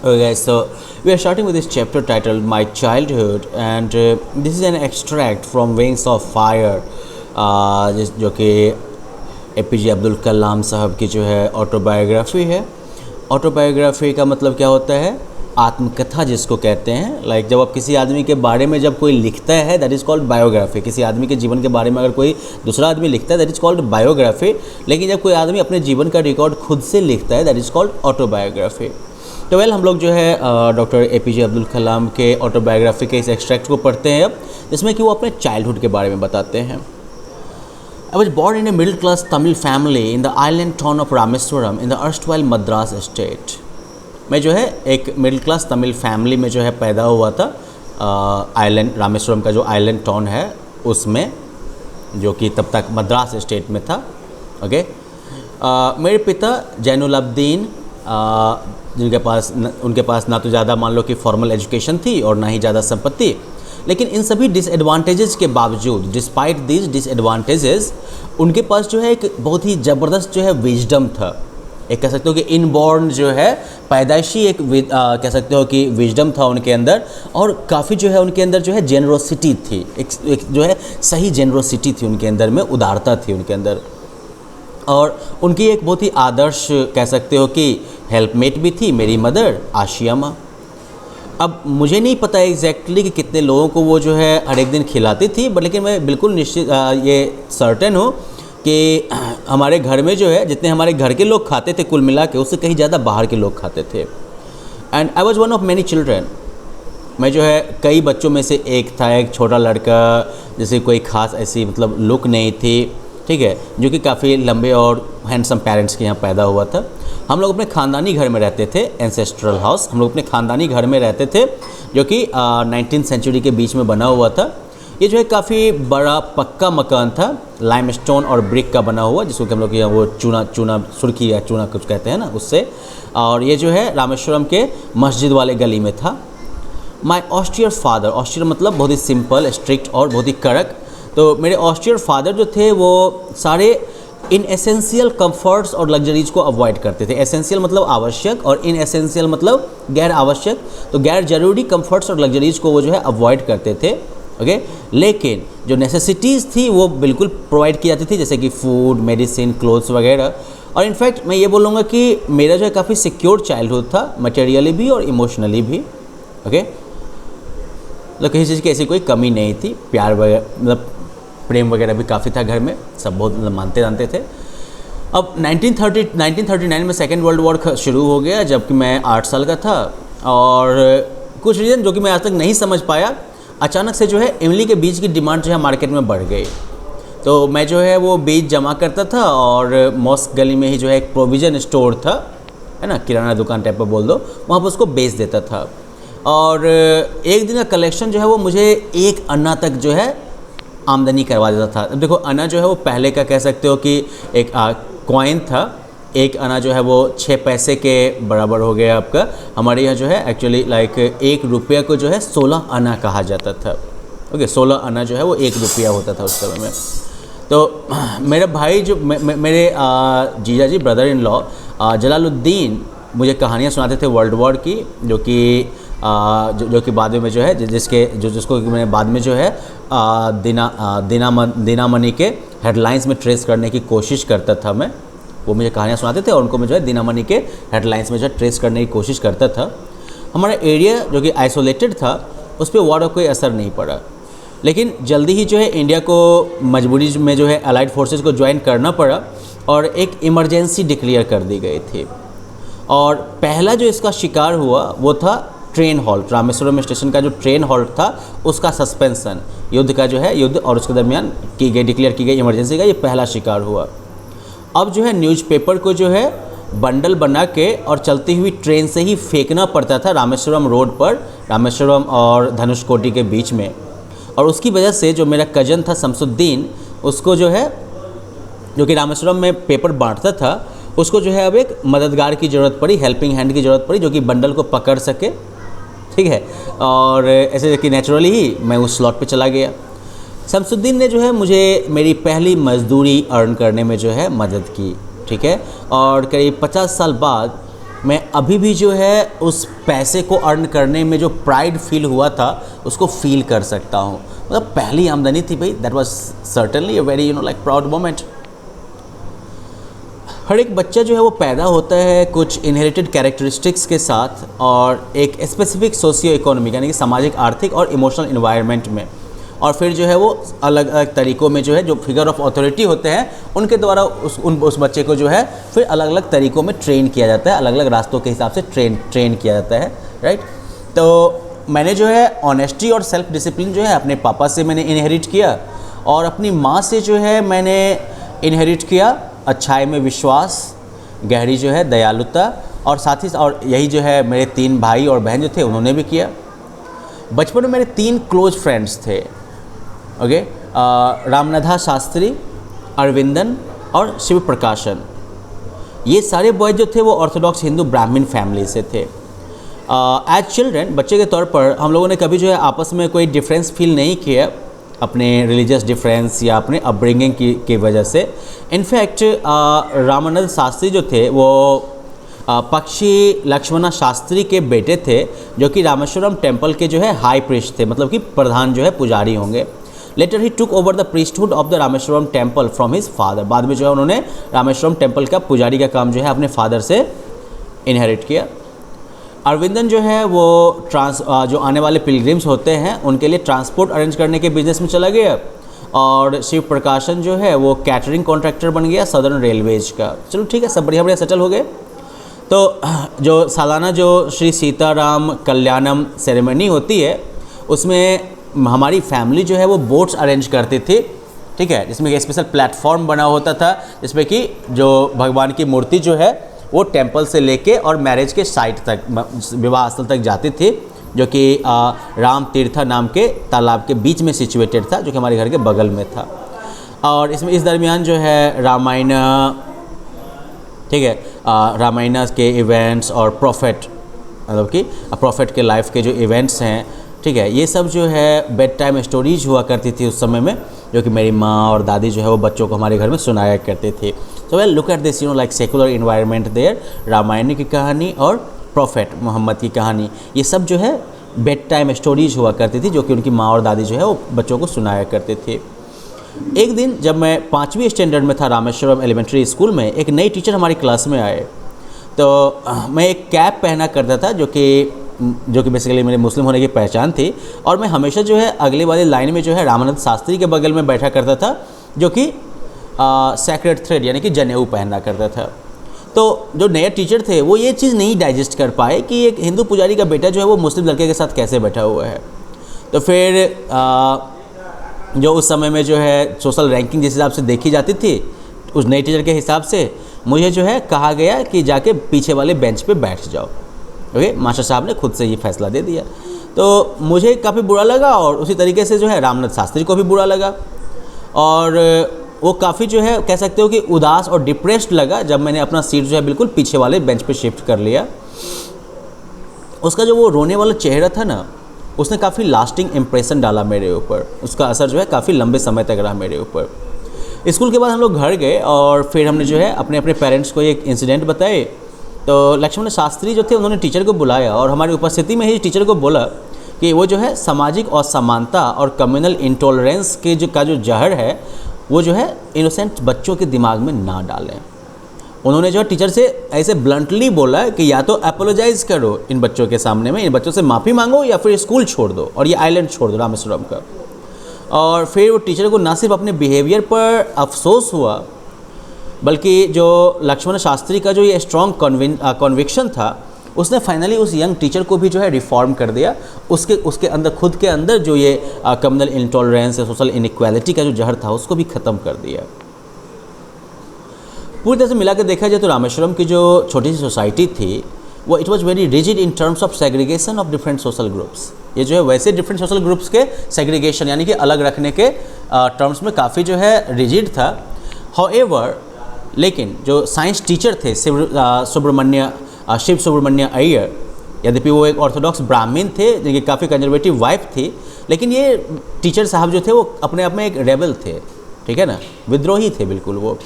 Okay, so we are starting with this chapter titled My Childhood, and this is an extract from Wings of Fire, जो कि APJ Abdul Kalam साहब की जो है autobiography है। Autobiography का मतलब क्या होता है? आत्मकथा जिसको कहते हैं। लाइक जब आप किसी आदमी के बारे में जब कोई लिखता है, दैट इज़ कॉल्ड बायोग्राफी। किसी आदमी के जीवन के बारे में अगर कोई दूसरा आदमी लिखता है, दैट इज़ कॉल्ड बायोग्राफी। लेकिन जब कोई आदमी अपने जीवन का रिकॉर्ड खुद से लिखता है, दैट इज़ कॉल्ड ऑटोबायोग्राफी। तो हम लोग जो है डॉक्टर APJ अब्दुल कलाम के ऑटोबायोग्राफी के इस एक्सट्रैक्ट को पढ़ते हैं अब, जिसमें कि वो अपने चाइल्डहुड के बारे में बताते हैं। I was born in a middle class Tamil family in the island town of Rameswaram in the erstwhile Madras state. मैं जो है एक मिडिल क्लास तमिल फैमिली में जो है पैदा हुआ था, आइलैंड रामेश्वरम का जो आइलैंड टाउन है उसमें, जो कि तब तक मद्रास स्टेट में था। ओके। मेरे पिता जैनुलब्दीन, उनके पास ना तो ज़्यादा मान लो कि फॉर्मल एजुकेशन थी और ना ही ज़्यादा संपत्ति, लेकिन इन सभी डिसएडवांटेजेस के बावजूद, डिस्पाइट दीज डिसएडवांटेजेस, उनके पास जो है एक बहुत ही ज़बरदस्त जो है विजडम था। एक कह सकते हो कि इनबॉर्न जो है पैदाइशी एक कह सकते हो कि विजडम था उनके अंदर, और काफ़ी जो है उनके अंदर जो है जेनरोसिटी थी, एक जो है सही जेनरोसिटी थी उनके अंदर में, उदारता थी उनके अंदर। और उनकी एक बहुत ही आदर्श कह सकते हो कि हेल्पमेट भी थी मेरी मदर आशिया माँ। अब मुझे नहीं पता एग्जैक्टली कि कितने लोगों को वो जो है हर एक दिन खिलाती थी, बट लेकिन मैं बिल्कुल निश्चित ये सर्टेन हूँ कि हमारे घर में जो है जितने हमारे घर के लोग खाते थे कुल मिला के, उससे कहीं ज़्यादा बाहर के लोग खाते थे। And I was one of many children. मैं जो है कई बच्चों में से एक था, एक छोटा लड़का जैसे कोई ख़ास ऐसी मतलब लुक नहीं थी, ठीक है, जो कि काफ़ी लंबे और हैंडसम पेरेंट्स के यहाँ पैदा हुआ था। हम लोग अपने ख़ानदानी घर में रहते थे, एंसेस्ट्रल हाउस। हम लोग अपने ख़ानदानी घर में रहते थे जो कि 19th सेंचुरी के बीच में बना हुआ था। ये जो है काफ़ी बड़ा पक्का मकान था, लाइमस्टोन और ब्रिक का बना हुआ, जिसको कि हम लोग यहाँ वो चूना सुर्खी या चूना कुछ कहते हैं ना, उससे। और ये जो है रामेश्वरम के मस्जिद वाले गली में था। माई ऑस्टियर फादर, ऑस्टियर मतलब बहुत ही सिंपल, स्ट्रिक्ट और बहुत ही कड़क। तो मेरे ऑस्टियर फादर जो थे वो सारे इन एसेंशियल कंफर्ट्स और लग्जरीज को अवॉइड करते थे। एसेंशियल मतलब आवश्यक और इन एसेंशियल मतलब गैर आवश्यक, तो गैर ज़रूरी कंफर्ट्स और लग्जरीज को वो जो है अवॉइड करते थे। ओके। लेकिन जो नेसेसिटीज़ थी वो बिल्कुल प्रोवाइड की जाती थी, जैसे कि फूड, मेडिसिन, क्लोथ्स वगैरह। और इनफैक्ट मैं ये बोलूँगा कि मेरा जो है काफ़ी सिक्योर चाइल्डहुड था, मटेरियली भी और इमोशनली भी। ओके। मतलब किसी चीज़ की ऐसी कोई कमी नहीं थी। प्यार वगैरह मतलब प्रेम वगैरह भी काफ़ी था घर में, सब बहुत मानते जानते थे। अब 1939 में सेकेंड वर्ल्ड वॉर शुरू हो गया, जबकि मैं 8 साल का था। और कुछ रीज़न जो कि मैं आज तक नहीं समझ पाया, अचानक से जो है इमली के बीज की डिमांड जो है मार्केट में बढ़ गई। तो मैं जो है वो बीज जमा करता था, और मॉस्क गली में ही जो है एक प्रोविज़न स्टोर था, है ना, किराना दुकान टाइप पर बोल दो, वहाँ पर उसको बेच देता था। और एक दिन का कलेक्शन जो है वो मुझे 1 अन्ना तक जो है आमदनी करवा देता था। अब देखो, अन्ना जो है वो पहले का कह सकते हो कि एक कॉइन था। 1 अन्ना जो है वो 6 पैसे के बराबर हो गया आपका। हमारे यहाँ जो है एक्चुअली लाइक 1 रुपया को जो है 16 अन्ना कहा जाता था। ओके, 16 अन्ना जो है वो 1 रुपया होता था उस समय में। तो मेरा भाई जो मेरे जीजा जी, ब्रदर इन लॉ जलालुद्दीन, मुझे कहानियाँ सुनाते थे वर्ल्ड वॉर की, जो कि बाद में जो है जिसको मैं बाद में जो है दीनामणि के हेडलाइंस में ट्रेस करने की कोशिश करता था मैं। वो मुझे कहानियाँ सुनाते थे और उनको मैं जो है दीनामणि के हेडलाइंस में जो है ट्रेस करने की कोशिश करता था। हमारा एरिया जो कि आइसोलेटेड था, उस पर वॉर का कोई असर नहीं पड़ा। लेकिन जल्दी ही जो है इंडिया को मजबूरी में जो है अलाइड फोर्सेस को ज्वाइन करना पड़ा, और एक इमरजेंसी डिक्लेयर कर दी गई थी। और पहला जो इसका शिकार हुआ वो था ट्रेन हॉल्ट। रामेश्वरम स्टेशन का जो ट्रेन हॉल्ट था उसका सस्पेंशन, युद्ध का जो है युद्ध और उसके दरमियान डिक्लेयर की गई इमरजेंसी का ये पहला शिकार हुआ। अब जो है न्यूज़पेपर को जो है बंडल बना के और चलती हुई ट्रेन से ही फेंकना पड़ता था रामेश्वरम रोड पर, रामेश्वरम और धनुषकोटी के बीच में। और उसकी वजह से जो मेरा कज़न था शमसुद्दीन, उसको जो है, जो कि रामेश्वरम में पेपर बांटता था, उसको जो है अब एक मददगार की ज़रूरत पड़ी, हेल्पिंग हैंड की ज़रूरत पड़ी, जो कि बंडल को पकड़ सके, ठीक है। और ऐसे कि नेचुरली ही मैं उस स्लॉट पे चला गया। शमसुद्दीन ने जो है मुझे मेरी पहली मजदूरी अर्न करने में जो है मदद की, ठीक है। और करीब 50 साल बाद मैं अभी भी जो है उस पैसे को अर्न करने में जो प्राइड फील हुआ था उसको फील कर सकता हूँ। मतलब पहली आमदनी थी भाई, that was certainly a very like proud moment. हर एक बच्चा जो है वो पैदा होता है कुछ इनहेरिटेड कैरेक्टरिस्टिक्स के साथ और एक स्पेसिफिक सोशियो इकोनॉमिक यानी कि सामाजिक, आर्थिक और इमोशनल इन्वायरमेंट में, और फिर जो है वो अलग अलग तरीक़ों में जो है जो फिगर ऑफ अथॉरिटी होते हैं उनके द्वारा उस बच्चे को जो है फिर अलग अलग तरीक़ों में ट्रेन किया जाता है, अलग अलग रास्तों के हिसाब से ट्रेन किया जाता है, राइट। तो मैंने जो है ऑनेस्टी और सेल्फ डिसिप्लिन जो है अपने पापा से मैंने इनहेरिट किया और अपनी माँ से जो है मैंने इनहेरिट किया अच्छाई में विश्वास, गहरी जो है दयालुता, और साथ ही और यही जो है मेरे 3 भाई और बहन जो थे उन्होंने भी किया। बचपन में मेरे 3 क्लोज फ्रेंड्स थे, ओके, रामनाथा शास्त्री, अरविंदन और शिव प्रकाशन। ये सारे बॉयज जो थे वो ऑर्थोडॉक्स हिंदू ब्राह्मण फैमिली से थे। एज चिल्ड्रन, बच्चे के तौर पर हम लोगों ने कभी जो है आपस में कोई डिफरेंस फील नहीं किया अपने रिलीजियस डिफरेंस या अपने अपब्रिंगिंग की वजह से। इनफैक्ट रामानंद शास्त्री जो थे वो पक्षी लक्ष्मणा शास्त्री के बेटे थे, जो कि रामेश्वरम टेम्पल के जो है हाई प्रीस्ट थे, मतलब कि प्रधान जो है पुजारी होंगे। Later he took over the priesthood of the Rameswaram temple from his father. बाद में जो है उन्होंने रामेश्वरम टेम्पल का पुजारी का काम जो है अपने फादर से इनहेरिट किया। अरविंदन जो है वो जो आने वाले पिलग्रिम्स होते हैं उनके लिए ट्रांसपोर्ट अरेंज करने के बिजनेस में चला गया, और शिव प्रकाशन जो है वो कैटरिंग कॉन्ट्रैक्टर बन गया सदर्न रेलवेज का। चलो ठीक है, सब बढ़िया बढ़िया सेटल हो गए। तो जो सालाना जो श्री सीताराम कल्याणम सेरेमनी होती है उसमें हमारी फैमिली जो है वो बोट्स अरेंज करती थी, ठीक है, जिसमें एक स्पेशल प्लेटफॉर्म बना होता था जिसमें कि जो भगवान की मूर्ति जो है वो टेंपल से लेके और मैरिज के साइट तक, विवाह स्थल तक जाती थी, जो कि राम तीर्था नाम के तालाब के बीच में सिचुएटेड था, जो कि हमारे घर के बगल में था। और इसमें इस दरमियान जो है रामायण, ठीक है, रामायण के इवेंट्स और प्रॉफिट, मतलब कि प्रॉफिट के लाइफ के जो इवेंट्स हैं, ठीक है, ये सब जो है बेड टाइम स्टोरीज हुआ करती थी उस समय में, जो कि मेरी माँ और दादी जो है वो बच्चों को हमारे घर में सुनाया करते थे। So we'll look at this, like secular environment there, Ramayana की कहानी और प्रॉफिट मोहम्मद की कहानी, ये सब जो है बेड टाइम स्टोरीज हुआ करती थी, जो कि उनकी माँ और दादी जो है वो बच्चों को सुनाया करते थे। एक दिन जब मैं 5वीं स्टैंडर्ड में था रामेश्वरम एलिमेंट्री स्कूल में, एक नई टीचर हमारी क्लास में आए। तो मैं एक कैप पहना करता था जो कि बेसिकली मेरे मुस्लिम होने की पहचान थी, और मैं हमेशा जो है अगले वाली लाइन में जो है रामानंद शास्त्री के बगल में बैठा करता था, जो कि सैक्रेड थ्रेड यानी कि जनेऊ पहना करता था। तो जो नए टीचर थे वो ये चीज़ नहीं डाइजेस्ट कर पाए कि एक हिंदू पुजारी का बेटा जो है वो मुस्लिम लड़के के साथ कैसे बैठा हुआ है। तो फिर जो उस समय में जो है सोशल रैंकिंग जिस हिसाब से देखी जाती थी, उस नए टीचर के हिसाब से मुझे जो है कहा गया कि जाके पीछे वाले बेंच पे बैठ जाओ। ओके, मास्टर साहब ने खुद से ये फैसला दे दिया। तो मुझे काफ़ी बुरा लगा, और उसी तरीके से जो है रामनाथ शास्त्री को भी बुरा लगा, और वो काफ़ी जो है कह सकते हो कि उदास और डिप्रेस्ड लगा जब मैंने अपना सीट जो है बिल्कुल पीछे वाले बेंच पे शिफ्ट कर लिया। उसका जो वो रोने वाला चेहरा था ना, उसने काफ़ी लास्टिंग इम्प्रेशन डाला मेरे ऊपर, उसका असर जो है काफ़ी लंबे समय तक रहा मेरे ऊपर। स्कूल के बाद हम लोग घर गए और फिर हमने जो है अपने अपने पेरेंट्स को एक इंसिडेंट बताए। तो लक्ष्मण शास्त्री जो थे उन्होंने टीचर को बुलाया और हमारी उपस्थिति में ही टीचर को बोला कि वो जो है सामाजिक असमानता और कम्युनल इंटॉलरेंस के का जो जहर है वो जो है इनोसेंट बच्चों के दिमाग में ना डालें। उन्होंने जो है टीचर से ऐसे ब्लंटली बोला कि या तो अपोलोजाइज़ करो इन बच्चों के सामने में, इन बच्चों से माफ़ी मांगो, या फिर स्कूल छोड़ दो और ये आइलैंड छोड़ दो रामेश्वरम का। और फिर वो टीचर को ना सिर्फ अपने बिहेवियर पर अफसोस हुआ, बल्कि जो लक्ष्मण शास्त्री का जो ये स्ट्रॉन्ग कन्विक्शन था, उसने फाइनली उस यंग टीचर को भी जो है रिफॉर्म कर दिया। उसके अंदर खुद के अंदर जो ये कम्युनल इंटॉलरेंस या सोशल इनइक्वालिटी का जो जहर था उसको भी ख़त्म कर दिया। पूरी तरह से मिला कर देखा जाए तो रामेश्वरम की जो छोटी सी सोसाइटी थी वो it was very rigid in terms of segregation of different social groups. ये जो है वैसे डिफरेंट सोशल ग्रुप्स के सेग्रीगेशन यानी कि अलग रखने के टर्म्स में काफ़ी जो है रिजिड था। हाउएवर, लेकिन जो साइंस टीचर थे शिव सुब्रमण्य अय्यर, यद्यपि वो एक ऑर्थोडॉक्स ब्राह्मण थे जिनकी काफ़ी कंजर्वेटिव वाइफ थी, लेकिन ये टीचर साहब जो थे वो अपने आप में एक रेबल थे, ठीक है ना, विद्रोही थे बिल्कुल वो।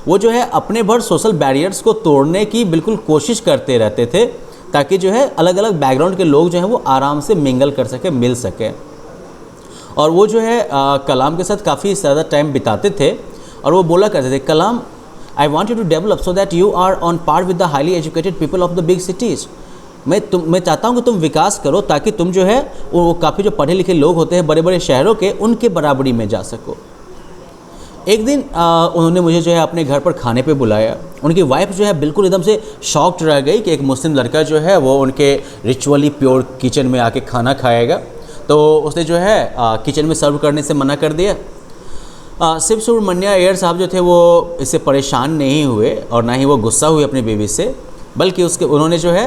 वो जो है अपने भर सोशल बैरियर्स को तोड़ने की बिल्कुल कोशिश करते रहते थे, ताकि जो है अलग अलग बैकग्राउंड के लोग जो हैं वो आराम से मिंगल कर सके, मिल सके। और वो जो है कलाम के साथ काफ़ी ज़्यादा टाइम बिताते थे और वो बोला करते थे, Kalam I want you to develop so that you are on par with the highly educated people of the big cities. मैं चाहता हूँ कि तुम विकास करो ताकि तुम जो है वो काफ़ी जो पढ़े लिखे लोग होते हैं बड़े बड़े शहरों के, उनके बराबरी में जा सको। एक दिन उन्होंने मुझे जो है अपने घर पर खाने पे बुलाया। उनकी वाइफ जो है बिल्कुल एकदम से शॉक्ड रह गई कि एक मुस्लिम लड़का जो है वो उनके रिचुअली प्योर किचन में आके खाना खाएगा। तो उसने जो है किचन में सर्व करने से मना कर दिया। शिव सुब्रमण्या अय्यर साहब जो थे वो इससे परेशान नहीं हुए और ना ही वो गुस्सा हुए अपनी बीवी से, बल्कि उन्होंने जो है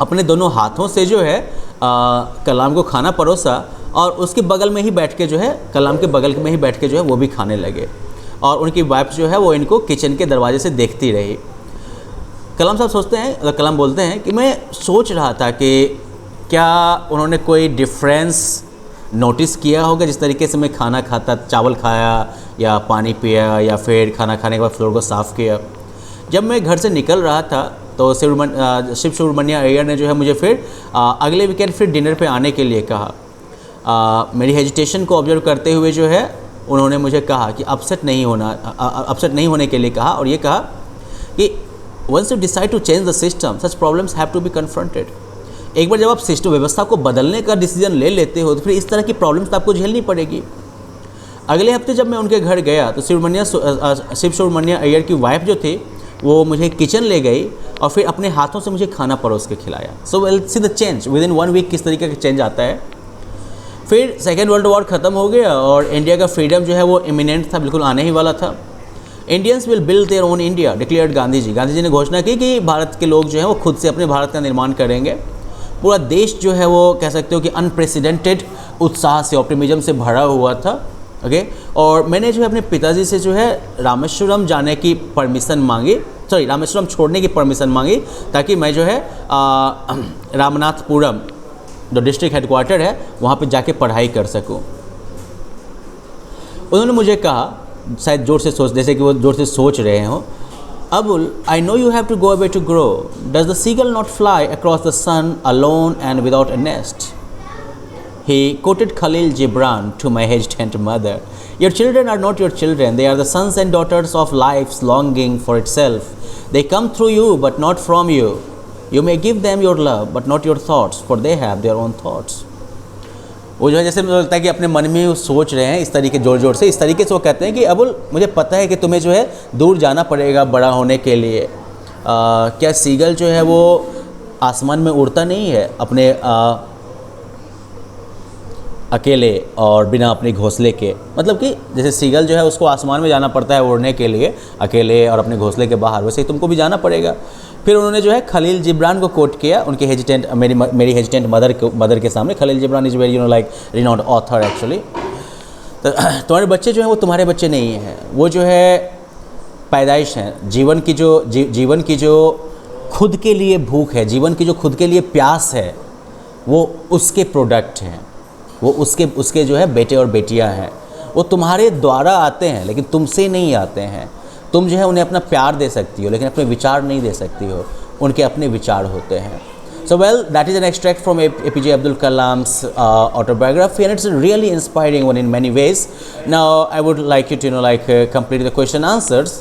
अपने दोनों हाथों से जो है कलाम को खाना परोसा और उसके बगल में ही बैठ के जो है, कलाम के बगल में ही बैठ के जो है वो भी खाने लगे। और उनकी वाइफ जो है वो इनको किचन के दरवाजे से देखती रही। कलाम साहब सोचते हैं, कलाम बोलते हैं कि मैं सोच रहा था कि क्या उन्होंने कोई डिफरेंस नोटिस किया होगा जिस तरीके से मैं खाना खाता, चावल खाया या पानी पिया या फिर खाना खाने के बाद फ्लोर को साफ़ किया। जब मैं घर से निकल रहा था तो शिव सुब्रमण्या अय्यर ने जो है मुझे फिर अगले वीकेंड फिर डिनर पे आने के लिए कहा। मेरी हेजिटेशन को ऑब्जर्व करते हुए जो है उन्होंने मुझे कहा कि अपसेट नहीं होने के लिए कहा, और ये कहा कि once you decide to change the system such problems have to be confronted. एक बार जब आप सिस्टम व्यवस्था को बदलने का डिसीजन ले लेते हो तो फिर इस तरह की प्रॉब्लम्स तो आपको झेलनी पड़ेगी। अगले हफ्ते जब मैं उनके घर गया तो शिव सुब्रमण्या अय्यर की वाइफ जो थी वो मुझे किचन ले गई और फिर अपने हाथों से मुझे खाना परोस के खिलाया। So we'll see the change within 1 week किस तरीके का चेंज आता है। फिर सेकेंड वर्ल्ड वॉर ख़त्म हो गया और इंडिया का फ्रीडम जो है वो इमिनेंट था, बिल्कुल आने ही वाला था। Indians will build their own India declared Gandhi ji ने घोषणा की कि भारत के लोग जो हैं वो खुद से अपने भारत का निर्माण करेंगे। पूरा देश जो है वो कह सकते हो कि अनप्रेसिडेंटेड उत्साह से, ऑप्टिमिज्म से भरा हुआ था। ओके, और मैंने जो है अपने पिताजी से जो है रामेश्वरम जाने की परमिशन मांगी, रामेश्वरम छोड़ने की परमिशन मांगी, ताकि मैं जो है रामनाथपुरम जो डिस्ट्रिक्ट हेडक्वार्टर है वहाँ पे जाके पढ़ाई कर सकूँ। उन्होंने मुझे कहा, शायद जोर से जैसे कि वो जोर से सोच रहे हों, Abul, I know you have to go away to grow. Does the seagull not fly across the sun alone and without a nest? He quoted Khalil Gibran to my hesitant mother. Your children are not your children. They are the sons and daughters of life's longing for itself. They come through you but not from you. You may give them your love but not your thoughts, for they have their own thoughts. वो जो है जैसे मुझे लगता है कि अपने मन में वो सोच रहे हैं इस तरीके जोर जोर से, इस तरीके से वो कहते हैं कि अबुल मुझे पता है कि तुम्हें जो है दूर जाना पड़ेगा बड़ा होने के लिए। क्या सीगल जो है वो आसमान में उड़ता नहीं है अपने अकेले और बिना अपने घोंसले के? मतलब कि जैसे सीगल जो है उसको आसमान में जाना पड़ता है उड़ने के लिए अकेले और अपने घोंसले के बाहर, वैसे ही तुमको भी जाना पड़ेगा। फिर उन्होंने जो है खलील जिब्रान को कोट किया, उनके हेजिटेंट मेरी हेजिटेंट मदर के सामने। Khalil Gibran is very like renowned author actually. तो तुम्हारे बच्चे जो हैं वो तुम्हारे बच्चे नहीं हैं, वो जो है पैदाइश हैं। जीवन की जो खुद के लिए भूख है, जीवन की जो खुद के लिए प्यास है, वो उसके प्रोडक्ट हैं, वो उसके जो है बेटे और बेटियां हैं। वो तुम्हारे द्वारा आते हैं लेकिन तुमसे नहीं आते हैं। तुम जो है उन्हें अपना प्यार दे सकती हो लेकिन अपने विचार नहीं दे सकती हो, उनके अपने विचार होते हैं। So well, that is an extract from APJ Abdul Kalam's autobiography, and it's a really inspiring one in many ways. Now I would like you to complete the question answers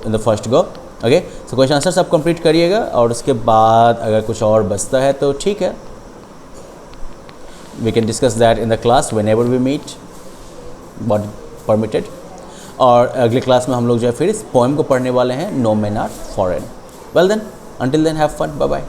in the first go. Okay, so question answers आप complete करिएगा और उसके बाद अगर कुछ और बचता है तो ठीक है, we can discuss that in the class whenever we meet, but permitted. और अगले क्लास में हम लोग जो है फिर इस पोएम को पढ़ने वाले हैं, no man are foreign. Well then, until then have fun, bye bye.